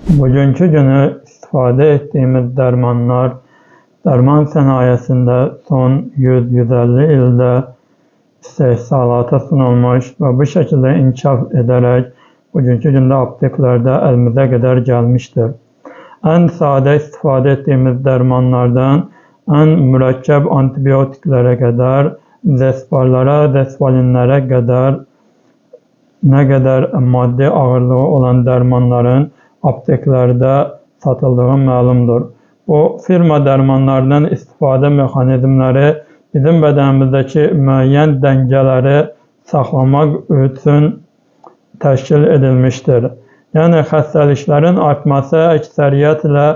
Bugünkü günü istifadə etdiyimiz dərmanlar, dərman sənayesində son 100-150 ildə istehsalata sunulmuş və bu şəkildə inkişaf edərək bugünkü gündə apteklərdə əlimizə qədər gəlmişdir. Ən sadə istifadə etdiyimiz dərmanlardan ən mürəkkəb antibiotiklərə qədər, zesparlara, zesvalinlərə qədər nə qədər maddi ağırlığı olan dərmanların apteklərdə satıldığı məlumdur. Bu firma dərmanlarından istifadə mexanizmləri bizim bədənimizdəki müəyyən dəngələri saxlamaq üçün təşkil edilmişdir. Yəni xəstəliklərin artması əksəriyyətlə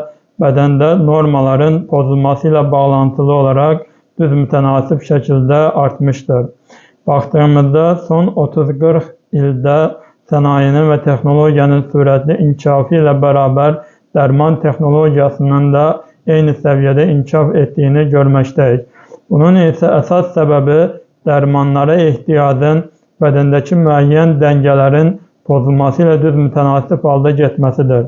bədəndə normaların pozulması ilə bağlantılı olaraq düz mütənasib şəkildə artmışdır. Baxdığımızda son 30-40 ildə sənayenin və texnologiyanın sürətli inkişafı ilə bərabər dərman texnologiyasının da eyni səviyyədə inkişaf etdiyini görməkdəyik. Bunun isə əsas səbəbi dərmanlara ehtiyacın bədəndəki müəyyən dəngələrin pozulması ilə düz mütənasib halda getməsidir.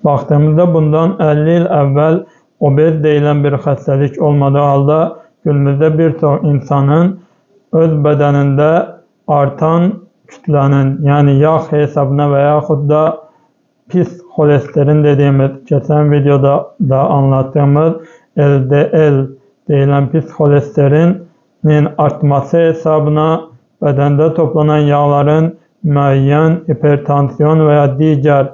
Baxdığımızda bundan 50 il əvvəl obez deyilən bir xəstəlik olmadığı halda günümüzdə bir çox insanın öz bədənində artan kütlənin, yəni yağ hesabına və yaxud da pis xolesterin dediyimiz, keçən videoda da anlattığımız LDL deyilən pis xolesterinin artması hesabına bədəndə toplanan yağların müəyyən hipertansiyon və ya digər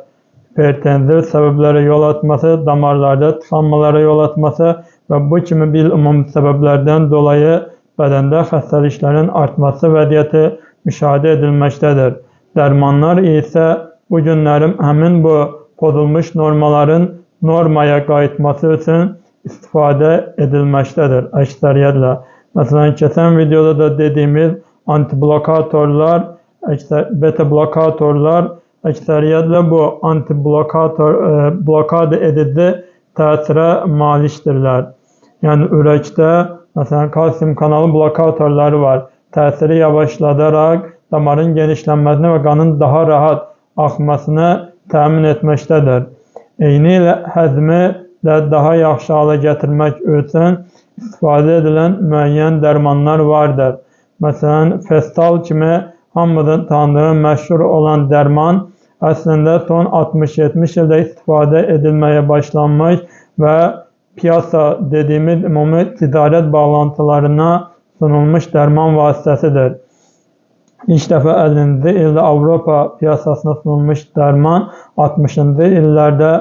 hipertenziv səbəblərə yol açması, damarlarda tıxanmalara yol açması və bu kimi bir ümumi səbəblərdən dolayı bədəndə xəstəliklərin artması vəziyyəti müşahidə edilməkdədir. Dərmanlar isə bu günlərim həmin bu pozulmuş normaların normaya qayıtması üçün istifadə edilməkdədir əksəriyyətlə. Məsələn, keçən videoda da dediyimiz antiblokatorlar, beta-blokatorlar əksəriyyətlə bu blokada edici təsirə malikdirlər. Yəni ürəkdə məsələn kalsium kanalı blokatorları var. Təsiri yavaşladaraq damarın genişlənməsini və qanın daha rahat axmasını təmin etməkdədir. Eyni ilə həzmi də daha yaxşı hala gətirmək üçün istifadə edilən müəyyən dərmanlar vardır. Məsələn, Festal kimi hamımızın tanıdığı məşhur olan dərman əslində son 60-70 ildə istifadə edilməyə başlanmış və piyasa dediyimiz ümumi ticarət bağlantılarına sunulmuş dərman vasitəsidir. İlk dəfə 50-ci ildə Avropa piyasasına sunulmuş dərman 60-cı illərdə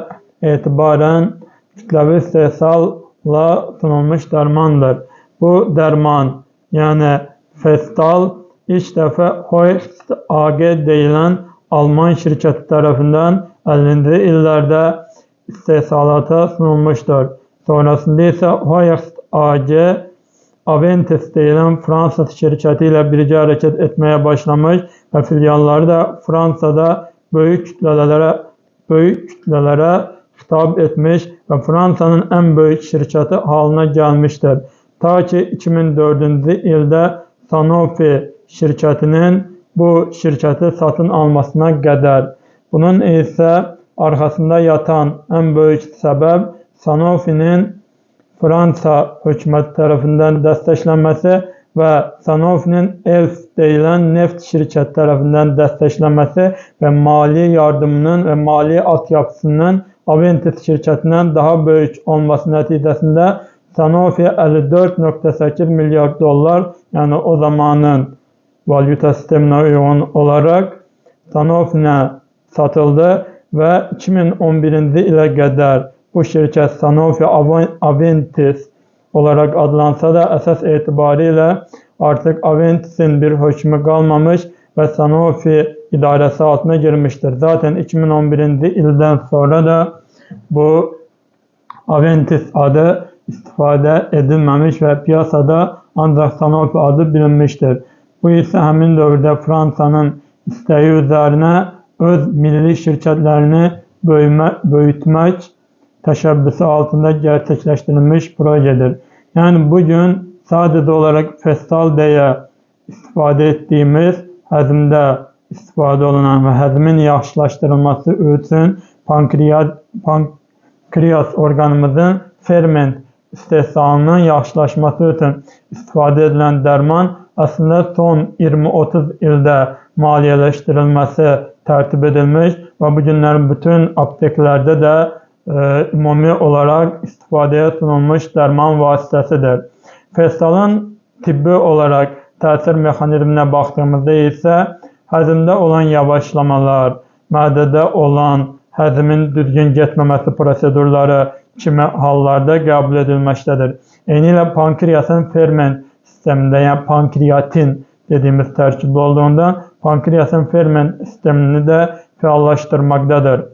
etibarən kütləvi istehsalla sunulmuş dərmandır. Bu dərman, yəni Festal ilk dəfə Hoechst AG deyilən Alman şirkəti tərəfindən 50-ci illərdə istehsalata sunulmuşdur. Sonrasında isə Hoechst AG Aventis deyilən Fransız şirkəti ilə birgə hərəkət etməyə başlamış və filialları da Fransada böyük kütlələrə xitab etmiş və Fransanın ən böyük şirkəti halına gəlmişdir. Ta ki 2004-cü ildə Sanofi şirkətinin bu şirkəti satın almasına qədər. Bunun isə arxasında yatan ən böyük səbəb Sanofinin Fransa hökuməti tərəfindən dəstəklənməsi və Sanofinin Elf deyilən neft şirkəti tərəfindən dəstəklənməsi və mali yardımının və mali altyapısının Aventis şirkətindən daha böyük olması nəticəsində Sanofi 54,8 milyar dollar, yəni o zamanın valyuta sisteminə uyğun olaraq Sanofinə satıldı və 2011-ci ilə qədər bu şirkət Sanofi Aventis olaraq adlansa da əsas etibarilə artıq Aventisin bir hökmü qalmamış və Sanofi idarəsi altına girmişdir. Zaten 2011-ci ildən sonra da bu Aventis adı istifadə edilməmiş və piyasada ancaq Sanofi adı bilinmişdir. Bu isə həmin dövrdə Fransanın istəyi üzərinə öz milli şirkətlərini böyütmək təşəbbüsü altında gerçəkləşdirilmiş projedir. Yəni bugün sadəcə olaraq Festal deyə istifadə etdiyimiz həzmdə istifadə olunan və həzmin yaxşılaşdırılması üçün pankreas orqanımızın ferment istehsalının yaxşılaşması üçün istifadə edilən dərman əslində son 20-30 ildə maliyyələşdirilməsi tərtib edilmiş və bu günlərin bütün apteklərdə də ümumi olaraq istifadəyə sunulmuş dərman vasitəsidir. Festalın tibbi olaraq təsir mexanizminə baxdığımızda isə həzmdə olan yavaşlamalar, mədədə olan həzmin düzgün getməməsi prosedurları kimi hallarda qəbul edilməkdədir. Eynilə pankreasın ferment sistemində, yəni pankreatin dediyimiz tərkibli olduğundan pankreasın ferment sistemini də fəallaşdırmaqdadır.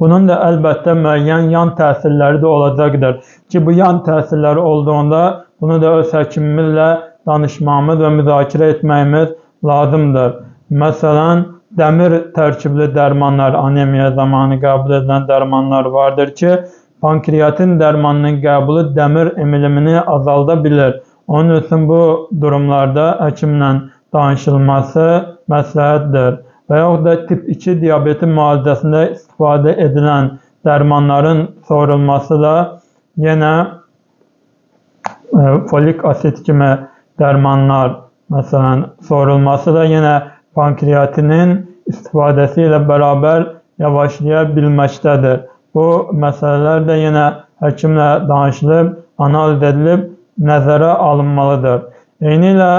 Bunun da əlbəttə müəyyən yan təsirləri də olacaqdır ki, bu yan təsirləri olduğunda bunu da öz həkimimizlə danışmamız və müzakirə etməyimiz lazımdır. Məsələn, dəmir tərkibli dərmanlar, anemiya zamanı qəbul edilən dərmanlar vardır ki, pankreatin dərmanının qəbulu dəmir emilimini azalda bilir. Onun üçün bu durumlarda həkimlə danışılması məsləhətdir. Və yaxud da tip 2 diabeti müalicəsində istifadə edilən dərmanların sorulması da yenə folik asid kimi dərmanlar məsələn sorulması da yenə pankreatinin istifadəsi ilə bərabər yavaşlaya bilməkdədir. Bu məsələlər də yenə həkimlə danışılıb, analiz edilib, nəzərə alınmalıdır. Eynilə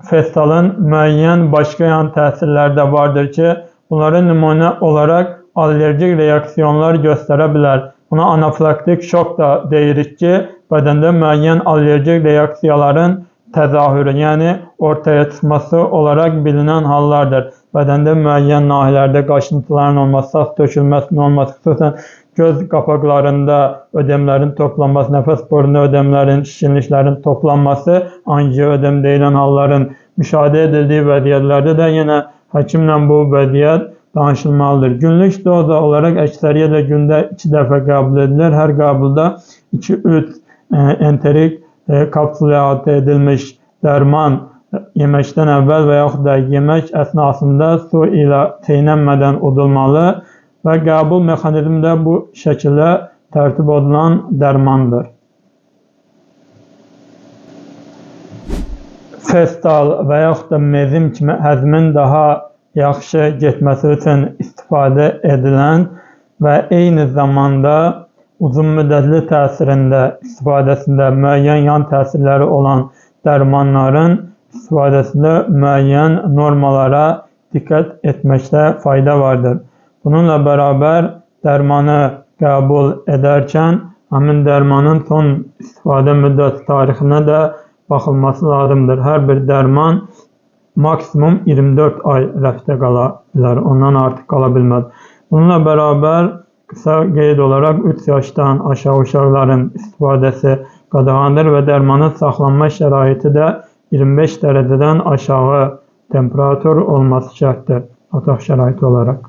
festalın müəyyən başqa yan təsirləri də vardır ki, bunların nümunə olaraq allergik reaksiyonlar göstərə bilər. Buna anafilaktik şok da deyirik ki, bədəndə müəyyən allergik reaksiyaların təzahürü, yəni ortaya çıxması olaraq bilinən hallardır. Bədəndə müəyyən nahiyələrdə qaşıntıların olması, saç tökülməsinin olması, xüsusən göz qapaqlarında ödemlərin toplanması, nəfəs borunda ödemlərin, şişkinliklərin toplanması, angioödem deyilən halların müşahidə edildiyi vəziyyətlərdə də yenə həkimlə bu vəziyyət danışılmalıdır. Günlük doza olaraq əksəriyyətlə gündə 2 dəfə qəbul edilir. Hər qəbulda 2-3 enterik kapsula əhatə edilmiş dərman yeməkdən əvvəl və yaxud da yemək əsnasında su ilə çeynənmədən udulmalı və qəbul mexanizmi də bu şəkildə tərtib olunan dərmandır. Festal və yaxud da mezim kimi həzmin daha yaxşı getməsi üçün istifadə edilən və eyni zamanda uzun müddətli təsirində, istifadəsində müəyyən yan təsirləri olan dərmanların istifadəsində müəyyən normalara diqqət etməkdə fayda vardır. Bununla bərabər dərmanı qəbul edərkən həmin dərmanın son istifadə müddəti tarixinə də baxılması lazımdır. Hər bir dərman maksimum 24 ay rəfdə qala bilər, ondan artıq qala bilməz. Bununla bərabər qısa qeyd olaraq 3 yaşdan aşağı uşaqların istifadəsi qadağandır və dərmanın saxlanma şəraiti də 25 dərəcədən aşağı temperatur olması şərtdir otaq şəraiti olaraq.